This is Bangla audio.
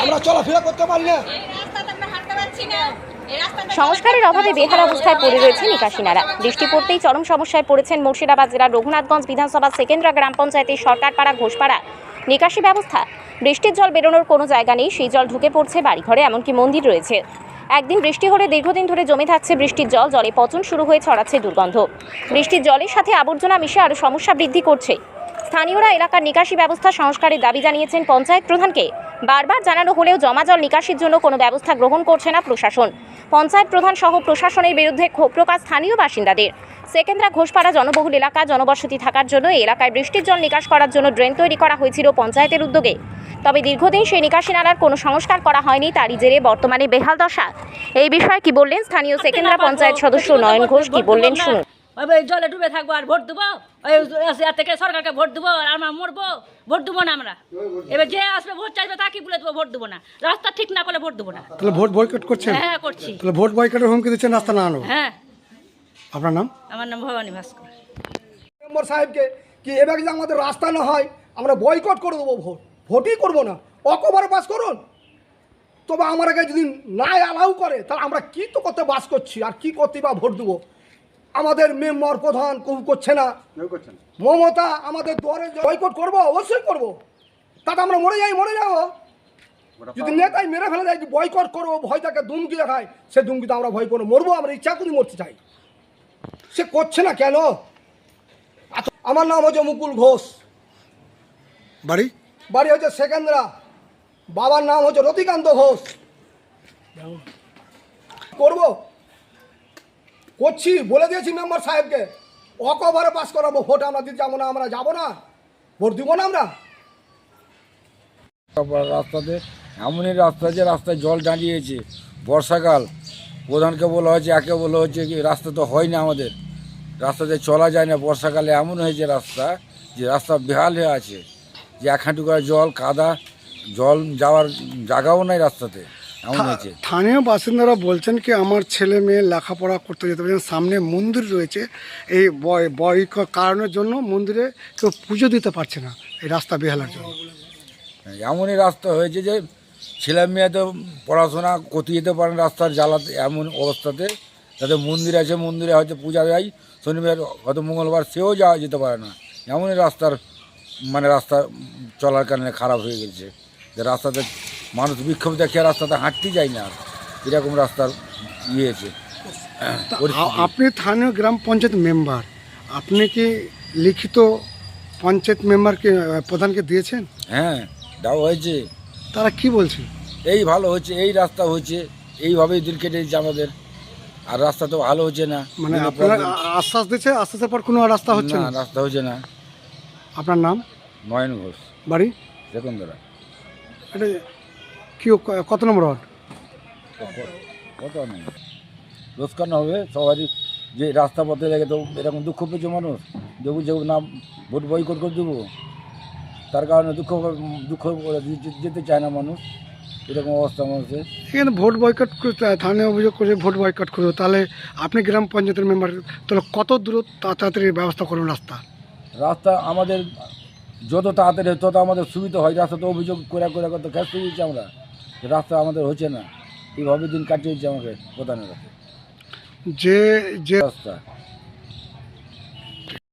আমরা চলাফেরা করতে পারি না। সংস্কারের অভাবে বেহাল অবস্থায় পড়ে রয়েছে নিকাশি নালা। বৃষ্টি পড়তেই চরম সমস্যায় পড়েছেন মুর্শিদাবাদ জেলার রঘুনাথগঞ্জ বিধানসভা সেকেন্দ্রা গ্রাম পঞ্চায়েতের সরকারপাড়া ঘোষপাড়া নিকাশি ব্যবস্থা। বৃষ্টির জল বেরোনোর কোনো জায়গা নেই, সেই জল ঢুকে পড়ছে বাড়িঘরে, এমনকি মন্দির রয়েছে। একদিন বৃষ্টি হলে দীর্ঘদিন ধরে জমে থাকছে বৃষ্টির জল, জলে পচন শুরু হয়ে ছড়াচ্ছে দুর্গন্ধ। বৃষ্টির জলের সাথে আবর্জনা মিশে আরও সমস্যা বৃদ্ধি করছে। স্থানীয়রা এলাকার নিকাশি ব্যবস্থা সংস্কারের দাবি জানিয়েছেন পঞ্চায়েত প্রধানকে। বারবার জানানো হলেও জমা জল নিকাশির জন্য কোনো ব্যবস্থা গ্রহণ করছে না প্রশাসন। পঞ্চায়েত প্রধান সহ প্রশাসনের বিরুদ্ধে ক্ষোভ প্রকাশ স্থানীয় বাসিন্দাদের। সেকেন্দ্রা ঘোষপাড়া জনবহুল এলাকা, জনবসতি থাকার জন্য এই এলাকায় বৃষ্টির জল নিকাশ করার জন্য ড্রেন তৈরি করা হয়েছিল পঞ্চায়েতের উদ্যোগে। তবে দীর্ঘদিন সেই নিকাশি নালার কোনো সংস্কার করা হয়নি, তারই জেরে বর্তমানে বেহাল দশা। এই বিষয়ে কি বললেন স্থানীয় সেকেন্দ্রা পঞ্চায়েত সদস্য নয়ন ঘোষ, কি বললেন শুনুন। জলে ডুবে থাকবো আর ভোট দেবো, থেকে সরকারকে ভোট দেবো আর আমরা মরবো, ভোট দেবো না আমরা। এবার যে আসবে ভোট চাইবে তাকে বলে দেবো ভোট দেবো না, রাস্তা ঠিক না করলে ভোট দেবো না। তাহলে ভোট বয়কট করছেন? হ্যাঁ করছি। তাহলে ভোট বয়কটের হুমকি দিচ্ছেন রাস্তা না আনো? হ্যাঁ। আপনার নাম? আমার নাম ভবানী ভাস্কর। মেম্বার সাহেবকে কি এবার যদি আমাদের রাস্তা না হয় আমরা বয়কট করে দেবো, ভোটই করবো না, অকবারে পাস করুন। তবে আমাকে যদি না অ্যালাউ করে তাহলে আমরা কি তো করতে বাস করছি আর কি করতে বা ভোট দেবো? আমাদের মেম্বার প্রধান কেউ করছে না, মমতা আমাদের দুয়ারে বয়কট করবো, অবশ্যই করবো। তাতে আমরা মরে যাবো। যদি নেতাই মেরে ফেলে যায় বয়কট করবো, ভয়টাকে দুমকি দেখায়, সে দুমকিতে আমরা ভয় করবো, মরবো, আমরা ইচ্ছা করে মরতে চাই। সে করছে না কেন? আমার নাম হচ্ছে মুকুল ঘোষ, বাড়ি হচ্ছে সেকেন্দ্রা, বাবার নাম হচ্ছে রতিকান্ত ঘোষ। করছি, বলে দিয়েছি মেম্বার সাহেবকে, অকবারে পাস করাবো, ভোট আমরা দিতে যাবো না, আমরা যাবো না, ভোট দিব না আমরা। রাস্তাতে এমনই রাস্তা যে রাস্তায় জল দাঁড়িয়েছে, বর্ষাকাল। প্রধানকে বলা হয়েছে, একে বলা হচ্ছে কি রাস্তা তো হয় না, আমাদের রাস্তাতে চলা যায় না। বর্ষাকালে এমন হয়েছে রাস্তা যে রাস্তা বেহাল হয়ে আছে, যে এক হাঁটু করে জল, কাদা, জল যাওয়ার জায়গাও নাই রাস্তাতে, এমন হয়েছে। স্থানীয় বাসিন্দারা বলছেন কি আমার ছেলে মেয়ে লেখাপড়া করতে যেতে পারছেন, সামনে মন্দির রয়েছে, এই বয়কট কারণের জন্য মন্দিরে কেউ পুজো দিতে পারছে না এই রাস্তা বেহালার জন্য। এমনই রাস্তা হয়েছে যে ছেলে মেয়ে তো পড়াশোনা করতে যেতে পারেন রাস্তার জ্বালাতে, এমন অবস্থাতে। তাদের মন্দির আছে, মন্দিরে হয়তো পূজা যায়, শনিবার হয়তো মঙ্গলবার, সেও যাওয়া যেতে পারে না। এমনই রাস্তার রাস্তা চলার কারণে খারাপ হয়ে গেছে, যে রাস্তাতে মানুষ বিক্ষোভ দেখে রাস্তাতে হাঁটতেই যায় না, এরকম রাস্তার ইয়েছে। আপনি স্থানীয় গ্রাম পঞ্চায়েত মেম্বার, আপনি কি লিখিত পঞ্চায়েত মেম্বারকে প্রধানকে দিয়েছেন? হ্যাঁ, দেওয়া হয়েছে। তারা কি বলছে? এই ভালো হচ্ছে, এই রাস্তা হচ্ছে, এইভাবেই দিল কেটে দিচ্ছে আমাদের। আর রাস্তা তো ভালো হচ্ছে না, আপনারা আশ্বাস দিচ্ছে, আশ্বাসের পর কোনো রাস্তা হচ্ছে না? রাস্তা হচ্ছে না। আপনার নাম? নয়ন ঘোষ, বাড়ি সেকেন্দ্রা। এটা কি কত নম্বর ওয়ার্ড? কত নেই, লোকসান হবে সবারই, যে রাস্তা পথে লেগে তো এরকম দুঃখ পেয়েছে মানুষ, যে না ভোট বয়কট করে দেবো, তার কারণে দুঃখ যেতে চায় না মানুষ, এরকম অবস্থা মানুষের। এখানে ভোট বয়কট করে, থানায় অভিযোগ করে ভোট বয়কট করবে, তাহলে আপনি গ্রাম পঞ্চায়েতের মেম্বার, তাহলে কত দূর তাড়াতাড়ি ব্যবস্থা করুন রাস্তা আমাদের যত তাড়াতাড়ি তত আমাদের সুবিধা হয়। রাস্তা তো অভিযোগ করে কত খেতে দিয়েছি আমরা, রাস্তা আমাদের হচ্ছে না, এইভাবে দিন কাটিয়েছে আমাকে প্রধানের যে রাস্তা।